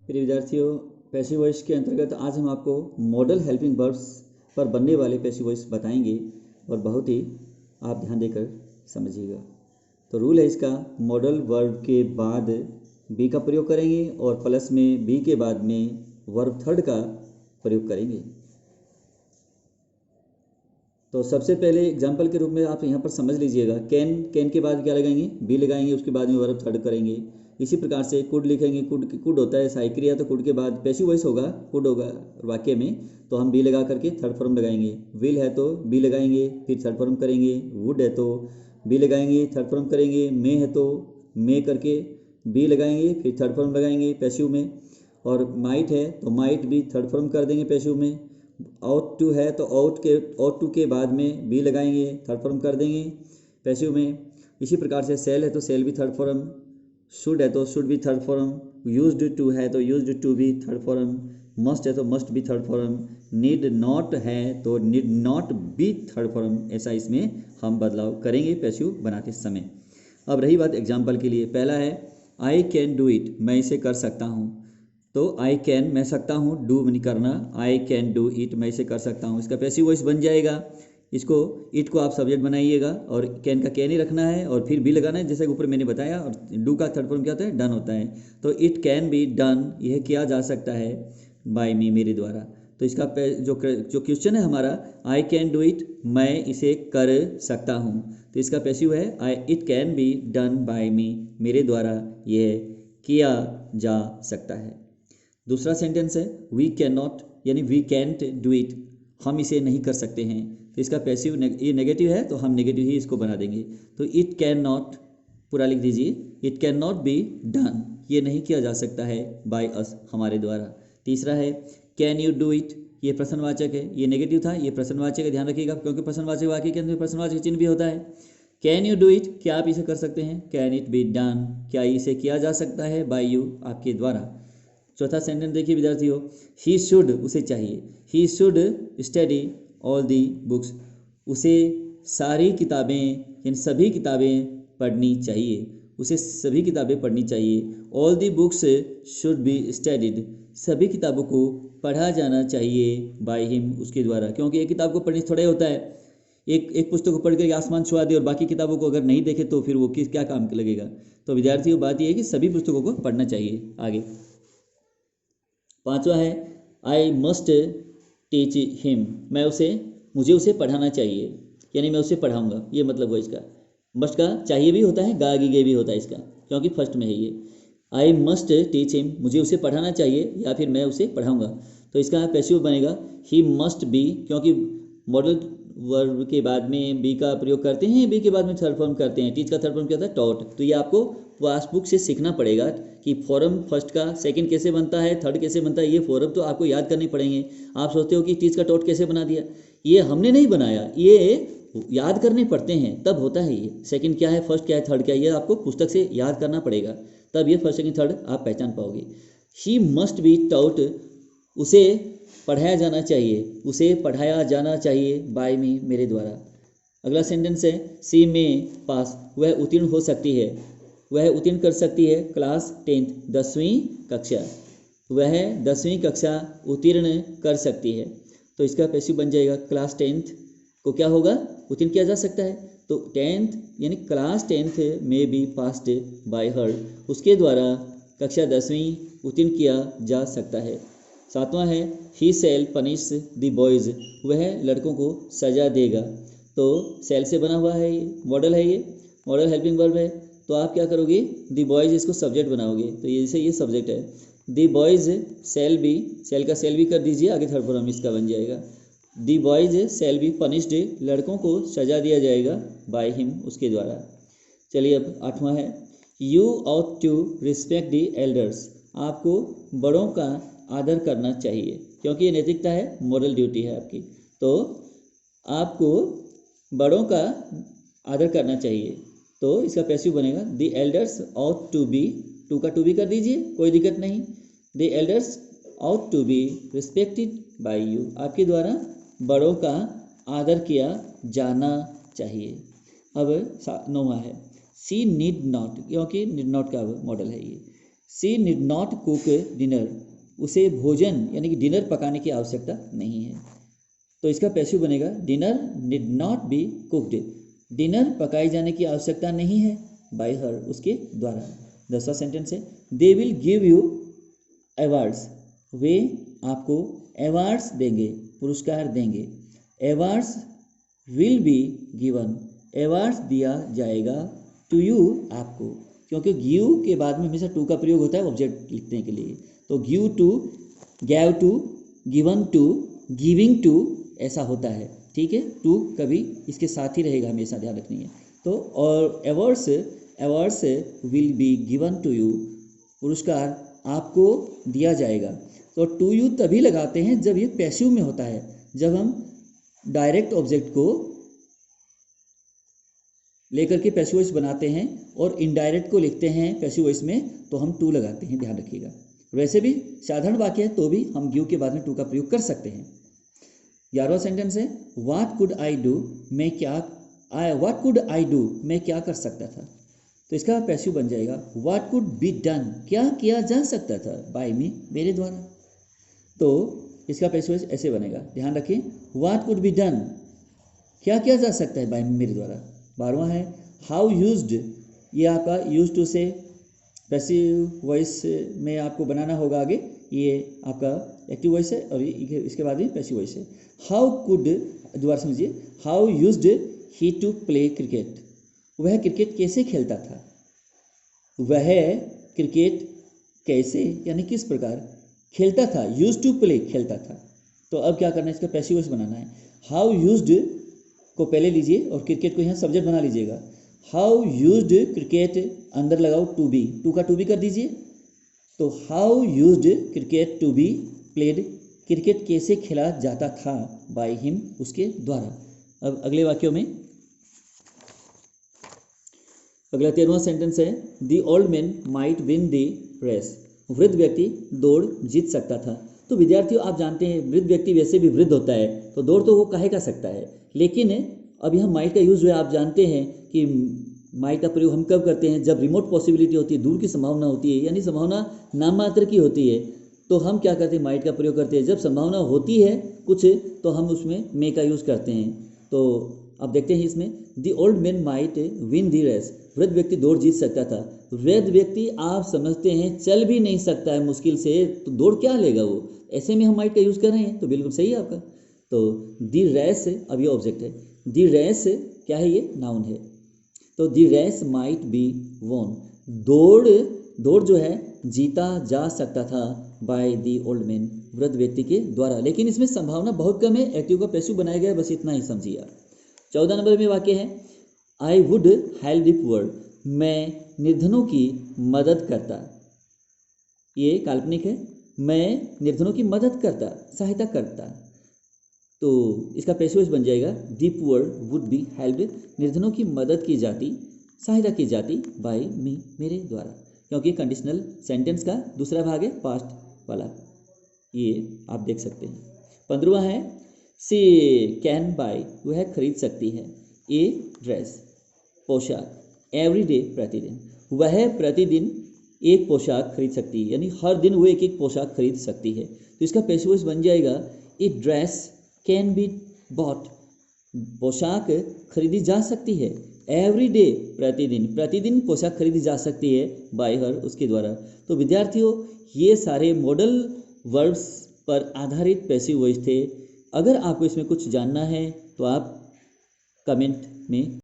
प्रिय विद्यार्थियों, passive voice के अंतर्गत आज हम आपको मॉडल हेल्पिंग वर्ब्स पर बनने वाले पैसिव वॉइस बताएंगे और बहुत ही आप ध्यान देकर समझिएगा। तो रूल है इसका, मॉडल वर्ब के बाद बी का प्रयोग करेंगे और प्लस में बी के बाद में वर्ब थर्ड का प्रयोग करेंगे। तो सबसे पहले एग्जाम्पल के रूप में आप यहाँ पर समझ लीजिएगा, कैन के बाद क्या लगाएंगे, बी लगाएंगे, उसके बाद में वर्ब थर्ड करेंगे। इसी प्रकार से कुड लिखेंगे, कुड होता है सहायक क्रिया, तो कुड के बाद पैसिव वॉइस होगा, कुड होगा वाक्य में, तो हम बी लगा करके थर्ड फॉर्म लगाएंगे। विल है तो बी लगाएंगे, फिर थर्ड फॉर्म करेंगे। वुड है तो बी लगाएंगे, थर्ड फॉर्म करेंगे। मे है तो मे करके बी लगाएंगे, फिर थर्ड फॉर्म लगाएंगे पैसिव में। और माइट है तो माइट भी थर्ड फॉर्म कर देंगे पैसिव में। आउट टू है तो आउट टू के बाद में बी लगाएंगे, थर्ड फॉर्म कर देंगे पैसिव में। इसी प्रकार से सेल है तो सेल भी थर्ड फॉर्म, शुड है तो शुड भी थर्ड फॉर्म, यूज्ड टू है तो यूज्ड टू भी थर्ड फॉर्म, मस्ट है तो मस्ट भी थर्ड फॉर्म, नीड नॉट है तो नीड नॉट भी थर्ड फॉर्म। ऐसा इसमें हम बदलाव करेंगे पैसिव बनाते समय। अब रही बात एग्जाम्पल के लिए, पहला है आई कैन डू इट, मैं इसे कर सकता हूँ। तो आई कैन मैं सकता हूँ, डू नहीं करना, आई कैन डू इट मैं इसे कर सकता हूँ। इसका पैसिव वॉइस बन जाएगा। इसको इट को आप सब्जेक्ट बनाइएगा और कैन का कैन ही रखना है और फिर बी लगाना है, जैसे ऊपर मैंने बताया। और डू का थर्ड फॉर्म क्या होता है, डन होता है। तो इट कैन बी डन, यह किया जा सकता है बाय मी, मेरे द्वारा। तो इसका जो क्वेश्चन है हमारा, आई कैन डू इट, मैं इसे कर सकता हूँ, तो इसका पैसिव है it can be done by me, मेरे द्वारा यह किया जा सकता है। दूसरा सेंटेंस है वी कैन नॉट, यानी वी कैंट डू इट, हम इसे नहीं कर सकते हैं। तो इसका पैसिव ये नेगेटिव है तो हम नेगेटिव ही इसको बना देंगे। तो इट कैन नॉट पूरा लिख दीजिए, it can not be done, ये नहीं किया जा सकता है बाय अस, हमारे द्वारा। तीसरा है कैन यू डू इट, ये प्रश्नवाचक है, ये नेगेटिव था, ये प्रश्नवाचक है, ध्यान रखिएगा, क्योंकि प्रश्नवाचक वाक्य के अंदर प्रश्नवाचक चिन्ह भी होता है। कैन यू डू इट, क्या आप इसे कर सकते हैं, कैन इट बी डन, क्या इसे किया जा सकता है बाय यू, आपके द्वारा। चौथा सेंटेंस देखिए विद्यार्थियों, ही शुड, उसे चाहिए, he should study all the books, उसे सारी किताबें, यानी सभी किताबें पढ़नी चाहिए, उसे सभी किताबें पढ़नी चाहिए। All the books should be studied, सभी किताबों को पढ़ा जाना चाहिए बाय हिम, उसके द्वारा। क्योंकि एक किताब को पढ़ने थोड़ा ही होता है, एक पुस्तक को पढ़ कर आसमान छुआ दे और बाकी किताबों को अगर नहीं देखे तो फिर वो क्या काम लगेगा। तो विद्यार्थियों बात यह है कि सभी पुस्तकों को पढ़ना चाहिए। आगे पांचवा है आई मस्ट टीच हिम, मुझे उसे पढ़ाना चाहिए, यानी मैं उसे पढ़ाऊंगा, ये मतलब हुआ इसका। मस्ट का चाहिए भी होता है, गा गी गे भी होता है इसका, क्योंकि फर्स्ट में है ये। आई मस्ट टीच हिम, मुझे उसे पढ़ाना चाहिए या फिर मैं उसे पढ़ाऊंगा। तो इसका पैसिव बनेगा ही मस्ट बी, क्योंकि मॉडल वर्ब के बाद में बी का प्रयोग करते हैं, बी के बाद में थर्ड फॉर्म करते हैं। टीच का थर्ड फॉर्म क्या होता है, टॉट। तो ये आपको पासबुक से सीखना पड़ेगा कि फॉर्म फर्स्ट का सेकंड कैसे बनता है, थर्ड कैसे बनता है, ये फॉर्म तो आपको याद करने पड़ेंगे। आप सोचते हो कि टीच का टॉट कैसे बना दिया, ये हमने नहीं बनाया, ये याद करने पड़ते हैं, तब होता है ये। सेकंड क्या है, फर्स्ट क्या है, थर्ड क्या है, ये आपको पुस्तक से याद करना पड़ेगा, तब ये फर्स्ट सेकंड थर्ड आप पहचान पाओगे। ही मस्ट बी टॉट, उसे पढ़ाया जाना चाहिए, उसे पढ़ाया जाना चाहिए बाय मी, मेरे द्वारा। अगला सेंटेंस है सी में पास, वह उत्तीर्ण हो सकती है, वह उत्तीर्ण कर सकती है क्लास 10th, 10वीं कक्षा, वह 10वीं कक्षा उत्तीर्ण कर सकती है। तो इसका पैसिव बन जाएगा क्लास 10th को क्या होगा, उत्तीर्ण किया जा सकता है। तो 10th यानी क्लास 10th में बी पास्ड बाय हर, उसके द्वारा कक्षा 10वीं उत्तीर्ण किया जा सकता है। सातवां है ही शैल पनिश द बॉयज़, वह लड़कों को सजा देगा। तो सेल से बना हुआ है, ये मॉडल है, ये मॉडल हेल्पिंग वर्ब है। तो आप क्या करोगे, द बॉयज़ इसको सब्जेक्ट बनाओगे, तो ये जैसे ये सब्जेक्ट है, the boys shall be, shall का सेल भी कर दीजिए, आगे थर्ड फॉर्म इसका बन जाएगा। The boys shall be punished, लड़कों को सजा दिया जाएगा बाय हिम, उसके द्वारा। चलिए अब आठवां है you ought to respect the elders, आपको बड़ों का आदर करना चाहिए, क्योंकि ये नैतिकता है, मॉरल ड्यूटी है आपकी। तो आपको बड़ों का आदर करना चाहिए, तो इसका पैसिव बनेगा the elders ought to be, to का टू बी कर दीजिए, कोई दिक्कत नहीं। The elders ought to be respected by you, आपके द्वारा बड़ों का आदर किया जाना चाहिए। अब नौवां है सी नीड नॉट, क्योंकि नीड नॉट का मॉडल है ये। She need not cook dinner, उसे भोजन यानी कि डिनर पकाने की आवश्यकता नहीं है। तो इसका पैसिव बनेगा dinner need not be cooked, dinner पकाई जाने की आवश्यकता नहीं है बाय हर, उसके द्वारा। दूसरा सेंटेंस है they will give you awards, वे आपको अवार्ड्स देंगे, पुरस्कार देंगे। Awards will be given, awards दिया जाएगा टू यू, आपको, क्योंकि गिव के बाद में हमेशा टू का प्रयोग होता है ऑब्जेक्ट लिखने के लिए। तो give to, gave to, given to, giving to ऐसा होता है, ठीक है। टू कभी इसके साथ ही रहेगा, हमेशा ध्यान रखनी है। तो और awards will be given to you, पुरस्कार आपको दिया जाएगा। तो टू यू तभी लगाते हैं जब ये पैसिव में होता है, जब हम डायरेक्ट ऑब्जेक्ट को लेकर के पैसिव वॉइस बनाते हैं और इनडायरेक्ट को लिखते हैं पैसिव वॉइस में, तो हम टू लगाते हैं, ध्यान रखिएगा। वैसे भी साधारण वाक्य है तो भी हम गिव के बाद में टू का प्रयोग कर सकते हैं। 11वां सेंटेंस है what could I do, what could I do, मैं क्या कर सकता था। तो इसका पैसिव बन जाएगा व्हाट कुड बी डन, क्या किया जा सकता था, बाय मी, मेरे द्वारा। तो इसका पैसिव ऐसे बनेगा, ध्यान रखिए, व्हाट कुड बी डन, क्या किया जा सकता है बाय मी, मेरे द्वारा। 12वां है हाउ यूज्ड, ये आपका यूज टू से पैसिव वॉइस में आपको बनाना होगा आगे, ये आपका एक्टिव वॉइस है और इसके बाद में पैसिव वॉइस है। हाउ कुड, दोबारा समझिए, how used he to play cricket, वह क्रिकेट कैसे खेलता था, वह क्रिकेट कैसे यानी किस प्रकार खेलता था, यूज टू प्ले खेलता था। तो अब क्या करना है, इसका पैसिव वॉइस बनाना है। हाउ यूज्ड को पहले लीजिए और क्रिकेट को यहाँ सब्जेक्ट बना लीजिएगा। हाउ यूज्ड क्रिकेट, अंदर लगाओ टू बी, टू का टू बी कर दीजिए। तो how used cricket to be played, cricket कैसे खेला जाता था बाय हिम, उसके द्वारा। अब अगले वाक्यों में अगला 13वां सेंटेंस है the old man might win the race, वृद्ध व्यक्ति दौड़ जीत सकता था। तो विद्यार्थियों आप जानते हैं वृद्ध व्यक्ति वैसे भी वृद्ध होता है, तो दौड़ तो वो काहे का सकता है, लेकिन अब यहाँ माइट का यूज़ जो है आप जानते हैं कि माइट का प्रयोग हम कब करते हैं, जब रिमोट पॉसिबिलिटी होती है, दूर की संभावना होती है, यानी संभावना नाम मात्र की होती है, तो हम क्या करते हैं, माइट का प्रयोग करते हैं। जब संभावना होती है कुछ तो हम उसमें मे का यूज़ करते हैं। तो अब देखते हैं इसमें the old man might win the race, वृद्ध व्यक्ति दौड़ जीत सकता था। वृद्ध व्यक्ति आप समझते हैं चल भी नहीं सकता है मुश्किल से, तो दौड़ क्या लेगा वो, ऐसे में हम माइट का यूज़ कर रहे हैं, तो बिल्कुल सही है आपका। तो द रेस, अब ये ऑब्जेक्ट है, द रेस क्या है, ये नाउन है। तो the race might be won, दौड़ जो है जीता जा सकता था बाय द ओल्ड मैन, वृद्ध व्यक्ति के द्वारा, लेकिन इसमें संभावना बहुत कम है, एक्टिव का पैसिव बनाया गया है, बस इतना ही समझिए आप। 14 नंबर में वाक्य है I would help the poor, मैं निर्धनों की मदद करता, ये काल्पनिक है, मैं निर्धनों की मदद करता, सहायता करता। तो इसका पैसिव बन जाएगा the poor would be helped, निर्धनों की मदद की जाती, सहायता की जाती बाय मी, मेरे द्वारा, क्योंकि कंडीशनल सेंटेंस का दूसरा भाग है पास्ट वाला, ये आप देख सकते हैं। 15वां है सी कैन बाय, वह खरीद सकती है, ए ड्रेस, पोशाक, एवरी डे, प्रतिदिन, वह प्रतिदिन एक पोशाक खरीद सकती है, यानी हर दिन वो एक एक पोशाक खरीद सकती है। तो इसका पैसिव बन जाएगा a dress can be bought, पोशाक खरीदी जा सकती है, एवरी डे, प्रतिदिन पोशाक खरीदी जा सकती है बाय हर, उसके द्वारा। तो विद्यार्थियों ये सारे मॉडल वर्ब्स पर आधारित पैसिव वॉइस थे। अगर आपको इसमें कुछ जानना है तो आप कमेंट में